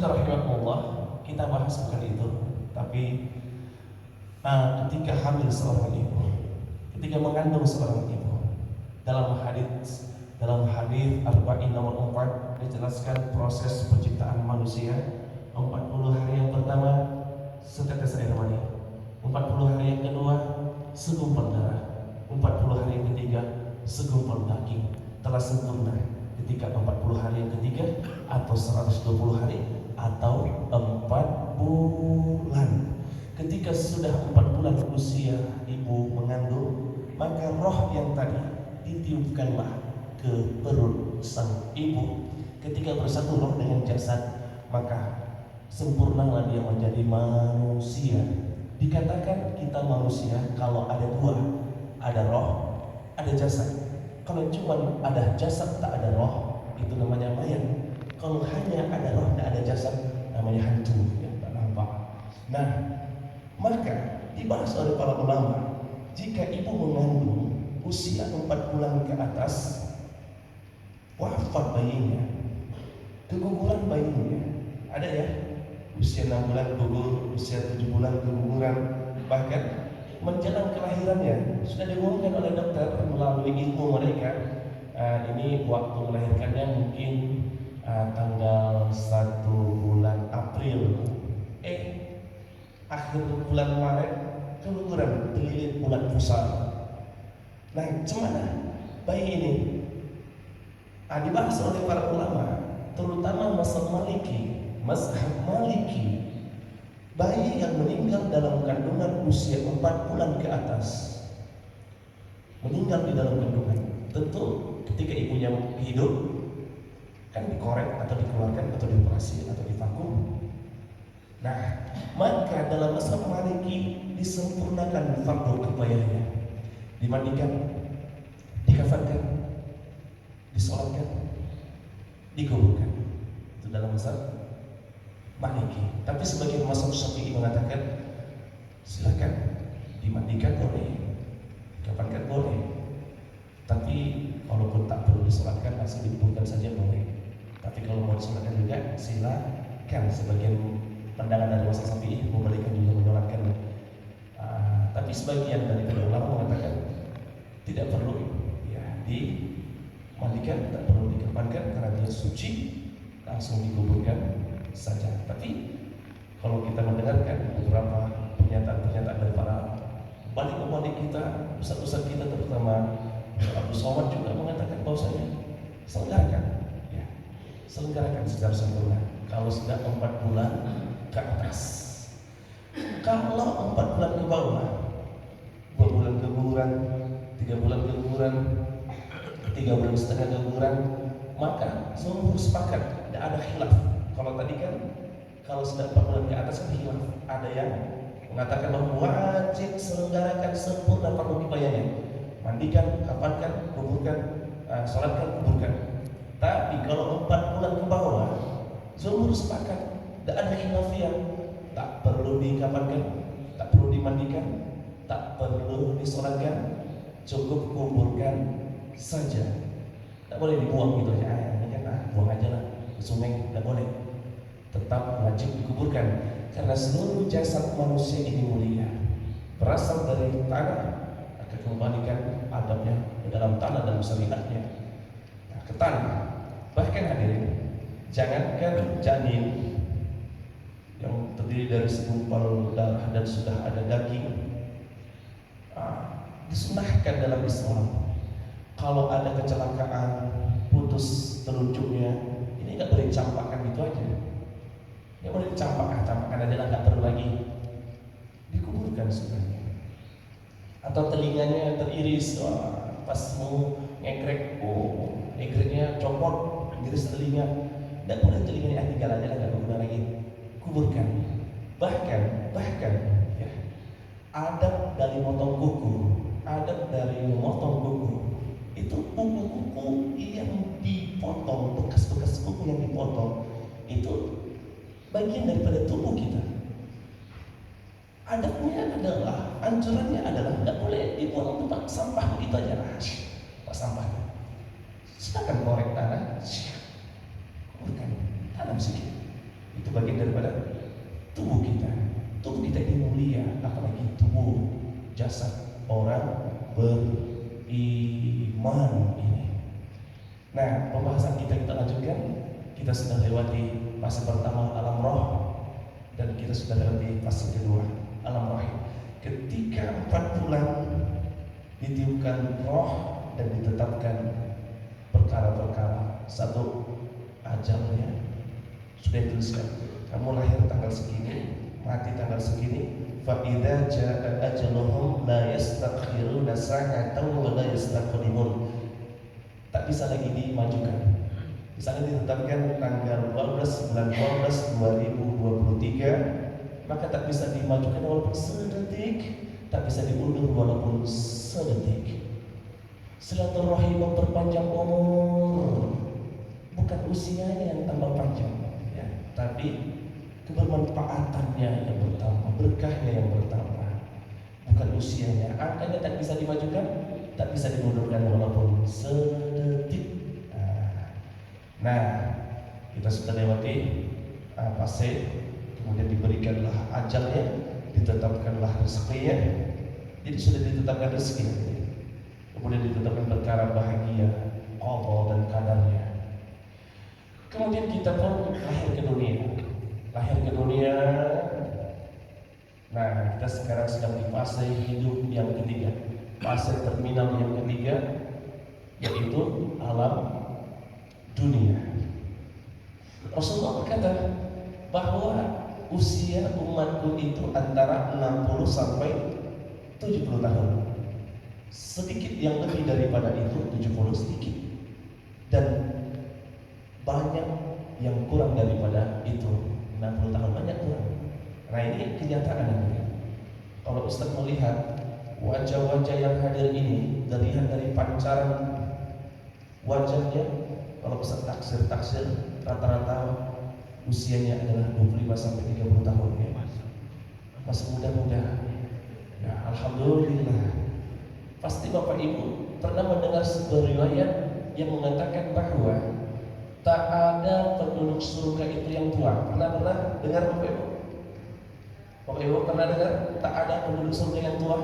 Rahimakumullah, kita bahas bukan itu, tapi ketika hamil seorang ibu, ketika mengandung seorang ibu, dalam hadis Arba'in nomor 4 dijelaskan proses penciptaan manusia. 40 hari yang pertama setetes air mani, 40 hari yang kedua segumpal darah, 40 hari yang ketiga segumpal daging. Telah sempurna ketika 40 hari yang ketiga, atau 120 hari, atau 4 bulan. Ketika sudah 4 bulan usia ibu mengandung, maka roh yang tadi ditiupkanlah ke perut sang ibu. Ketika bersatu roh dengan jasad, maka sempurnalah dia menjadi manusia. Dikatakan kita manusia kalau ada dua, ada roh, ada jasad. Kalau cuma ada jasad tak ada roh, itu namanya mayat. Kalau hanya ada roh tak ada jasad, namanya hantu, ya, tak nampak. Nah, maka dibahas oleh para ulama, jika ibu mengandung usia 4 bulan ke atas, wafat bayinya, keguguran bayinya, ada ya, usia 6 bulan gugur, usia 7 bulan keguguran, bahkan menjelang kelahirannya sudah diumumkan oleh dokter melalui ilmu mereka. Ini waktu melahirkannya mungkin tanggal 1 bulan April, akhir bulan Maret keguguran, terlilit bulan Pusar. Nah, cemana bayi ini? Dibahas oleh para ulama, terutama mazhab Maliki. Bayi yang meninggal dalam kandungan usia 4 bulan ke atas, meninggal di dalam kandungan, tentu ketika ibunya hidup kan dikorek atau dikeluarkan atau dioperasi atau divakum. Nah, maka dalam mazhab Maliki disempurnakan fardu kifayahnya, dimandikan, dikafankan, disolatkan, dikuburkan. Itu dalam mazhab Maliki. Tapi sebagian mazhab Syafi'i mengatakan silakan dimandikan boleh, dikafankan boleh, tapi walaupun tak perlu disolatkan, asal dikuburkan saja boleh. Tapi kalau mau disolatkan juga silakan. Sebagian pandangan dari mazhab Syafi'i membolehkan juga menyolatkan. Tapi sebagian dari ulama mengatakan tidak perlu ya dimandikan, tidak perlu dikafankan karena dia suci, langsung dikuburkan saja. Tapi kalau kita mendengarkan beberapa pernyataan dari para balik kita, ustaz-ustaz kita, terutama Abu Somad juga mengatakan bahwasanya selenggarakan secara sempurna kalau sudah 4 bulan ke atas. Kalau 4 bulan ke bawah, 2 bulan keguguran, 3 bulan keguguran, 3 bulan setengah keguguran, maka semua sepakat, tidak ada khilaf. Kalau tadi kan kalau sudah 4 bulan ke atas kan khilaf. Ada yang mengatakan bahwa wajib selenggarakan sempurna fardu kifayahnya, mandikan, kafankan, kuburkan, salatkan, kuburkan. Tapi kalau 4 bulan ke bawah, jumhur sepakat, tidak ada khilafiyah, tak perlu dikafankan, tak perlu dimandikan, tak perlu disolatkan, cukup kuburkan saja. Tak boleh dibuang gitu aja, ini kan buang aja lah ke sungai, tidak boleh. Tetap wajib dikuburkan karena seluruh jasad manusia ini mulia, berasal dari tanah, akan kembalikan adabnya ke dalam tanah dan syariatnya, ke tanah. Bahkan hadirin, jangankan janin yang terdiri dari segumpal darah dan sudah ada daging, disunahkan dalam Islam kalau ada kecelakaan putus telunjuknya, ini nggak boleh dicampakkan gitu aja. Nggak boleh dicampakkan aja, nggak perlu lagi dikuburkan sebenarnya. Atau telinganya teriris, pas mau ngekrek, ngekreknya copot, iris telinga, tidak boleh telinganya tinggal aja, nggak berguna lagi, kuburkan. Bahkan ya, adab dari memotong kuku itu kuku yang dipotong, bekas kuku yang dipotong itu bagian daripada tubuh kita. Adabnya adalah, anjurannya adalah tidak boleh dibuang tempat sampah begitu aja lah. Tempat sampah, silakan korek tanah, kuburkan, tanam sedikit. Itu bagian daripada tubuh kita. Tubuh kita ini mulia, apalagi tubuh jasad orang beriman ini. Nah, pembahasan kita lanjutkan. Kita sudah lewati fase pertama alam roh, dan kita sudah lewati fase kedua alam rahim. Ketika 4 bulan ditiupkan roh dan ditetapkan perkara-perkara, satu ajalnya sudah dituliskan. Kamu lahir tanggal segini, mati tanggal segini. Fa idza jaa ajaluhum la yastakhiruna sa'atan wa la yastaqdimun. Tak bisa lagi dimajukan. Misalnya ditetapkan tanggal 12 bulan 12 2023, maka tak bisa dimajukan walaupun sedetik, tak bisa diundur walaupun sedetik. Silaturahim memperpanjang umur, bukan usianya yang tambah panjang, ya, tapi kebermanfaatannya yang bertambah, berkahnya yang bertambah, bukan usianya. Angkanya tak bisa dimajukan, tak bisa dimundurkan walaupun sedetik. Nah, kita sudah lewati fase, kemudian diberikanlah ajalnya, ditetapkanlah rezekinya. Jadi sudah ditetapkan rezekinya, kemudian ditetapkan perkara bahagia, qada dan kadarnya. Kemudian kita pun lahir ke dunia. Nah, kita sekarang sedang di fase hidup yang ketiga, fase terminal yang ketiga, yaitu alam dunia. Rasulullah berkata bahwa usia umatku itu antara 60 sampai 70 tahun. Sedikit yang lebih daripada itu, 70 sedikit, dan banyak yang kurang daripada itu, 60 tahun banyak kurang. Nah, ini kenyataan ini. Kalau Ustaz melihat wajah-wajah yang hadir ini, dilihat dari pancaran wajahnya, kalau Ustaz taksir rata-rata usianya adalah 25 sampai 30 tahun, ya. Masih muda-muda. Ya, alhamdulillah. Pasti Bapak Ibu pernah mendengar sebuah riwayat yang mengatakan bahwa tak ada penduduk surga itu yang tua. Pernah dengar Bapak Ibu? Bapak Ibu pernah dengar tak ada penduduk surga yang tua?